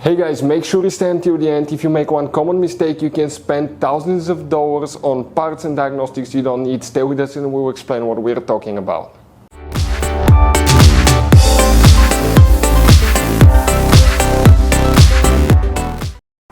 Hey guys, make sure you stay until the end. If you make one common mistake, you can spend thousands of dollars on parts and diagnostics you don't need. Stay with us and we'll explain what we're talking about.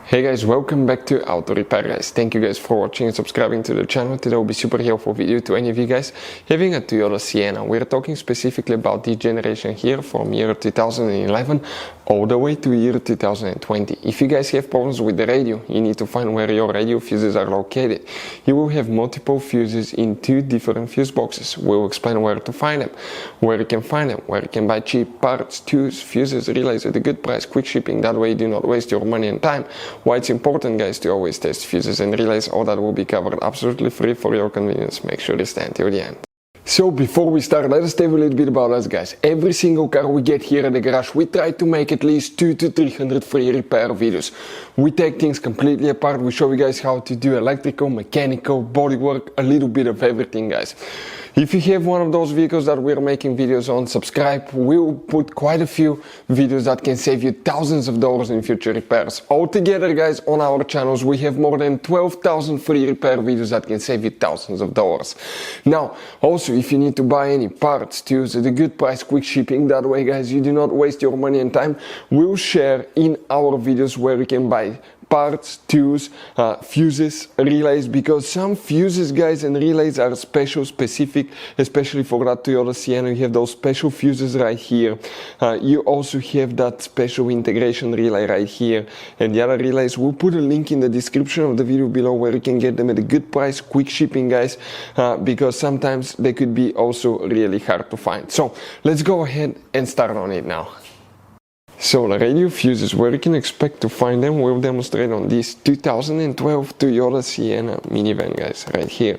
Hey guys, welcome back to Auto Repair guys. Thank you guys for watching and subscribing to the channel. Today will be super helpful video to any of you guys having a Toyota Sienna. We're talking specifically about this generation here from year 2011 all the way to year 2020. If you guys have problems with the radio, you need to find where your radio fuses are located. You will have multiple fuses in two different fuse boxes. We'll explain where to find them, where you can find them, where you can buy cheap parts, tools, fuses, relays at a good price, quick shipping. That way you do not waste your money and time. Why it's important guys to always test fuses and relays. All that will be covered absolutely free for your convenience. Make sure you stay until the end. So before we start, let us tell you a little bit about us guys. Every single car we get here at the garage, we try to make at least 200 to 300 free repair videos. We take things completely apart. We show you guys how to do electrical, mechanical, bodywork, a little bit of everything guys. If you have one of those vehicles that we're making videos on, subscribe. We'll put quite a few videos that can save you thousands of dollars in future repairs. Altogether guys, on our channels we have more than 12,000 free repair videos that can save you thousands of dollars. Now also, if you need to buy any parts, tools at a good price, quick shipping, that way guys you do not waste your money and time, we'll share in our videos where you can buy parts, tools, fuses, relays, because some fuses guys and relays are specific, especially for that Toyota Sienna. You have those special fuses right here. You also have that special integration relay right here, and the other relays, we'll put a link in the description of the video below where you can get them at a good price, quick shipping guys, because sometimes they could be also really hard to find. So let's go ahead and start on it now. So the radio fuses, where you can expect to find them, we'll demonstrate on this 2012 Toyota Sienna minivan guys, right here.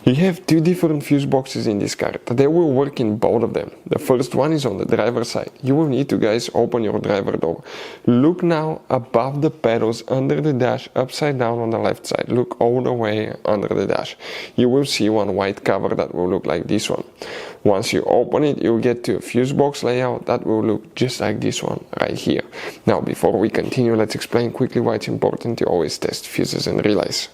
You have two different fuse boxes in this car. They will work in both of them. The first one is on the driver's side. You will need to guys open your driver door. Look now above the pedals, under the dash, upside down on the left side. Look all the way under the dash. You will see one white cover that will look like this one. Once you open it, you'll get to a fuse box layout that will look just like this one right here. Now before we continue, let's explain quickly why it's important to always test fuses and relays.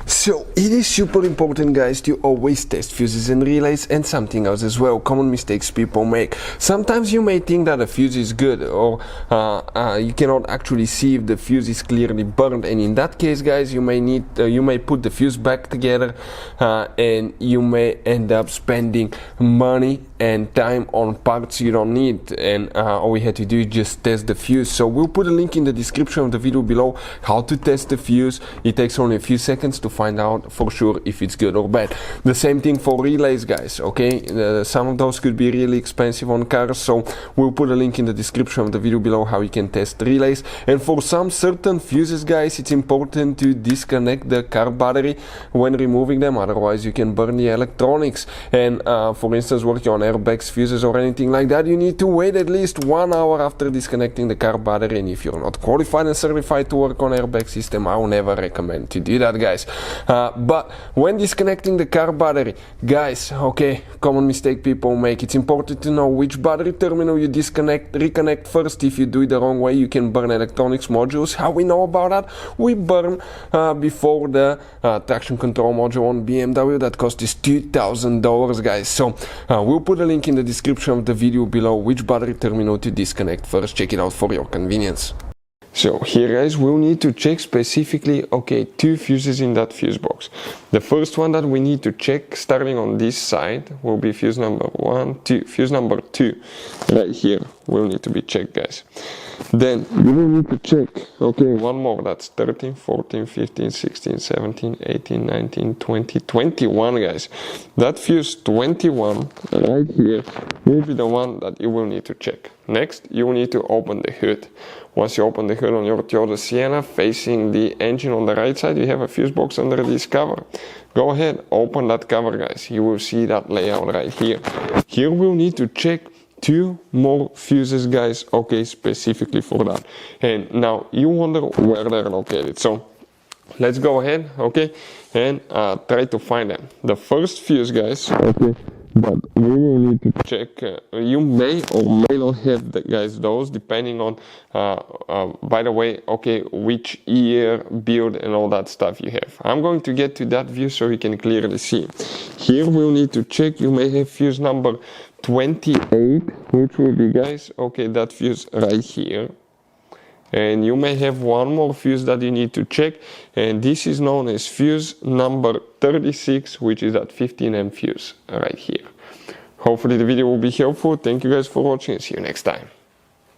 So it is super important guys to always test fuses and relays, and something else as well, common mistakes people make. Sometimes you may think that a fuse is good, or you cannot actually see if the fuse is clearly burned, and in that case guys you may put the fuse back together and you may end up spending money and time on parts you don't need, and all we had to do is just test the fuse. So we'll put a link in the description of the video below how to test the fuse. It takes only a few seconds to find out for sure if it's good or bad. The same thing for relays guys, okay? Some of those could be really expensive on cars, so we'll put a link in the description of the video below how you can test relays. And for some certain fuses guys, it's important to disconnect the car battery when removing them, otherwise you can burn the electronics. And for instance, working on airbags, fuses or anything like that, you need to wait at least 1 hour after disconnecting the car battery. And if you're not qualified and certified to work on airbag system, I will never recommend to do that guys. But when disconnecting the car battery guys, okay, common mistake people make, it's important to know which battery terminal you reconnect first. If you do it the wrong way, you can burn electronics modules. How we know about that? We burn before the traction control module on BMW that cost us $2,000 guys. So we'll put a link in the description of the video below which battery terminal to disconnect first. Check it out for your convenience. So here guys, we'll need to check specifically, okay, two fuses in that fuse box. The first one that we need to check, starting on this side, will be fuse number 1, 2. Fuse number 2 right here will need to be checked guys. Then you will need to check, okay, one more, that's 13, 14, 15, 16, 17, 18, 19, 20, 21 guys. That fuse 21 right here will be the one that you will need to check. Next, you will need to open the hood. Once you open the hood on your Toyota Sienna, facing the engine on the right side, you have a fuse box under this cover. Go ahead, open that cover guys. You will see that layout right here. Here we'll need to check two more fuses guys, okay, specifically for that. And now you wonder where they're located. So let's go ahead, okay, and try to find them. The first fuse guys, okay, but we will need to check. You may or may not have guys those, depending on by the way, okay, which year, build, and all that stuff you have. I'm going to get to that view so you can clearly see. Here we'll need to check. You may have fuse number 28, which will be, guys, okay, that fuse right here. And you may have one more fuse that you need to check, and this is known as fuse number 36, which is that 15 amp fuse right here. Hopefully the video will be helpful. Thank you guys for watching. See you next time.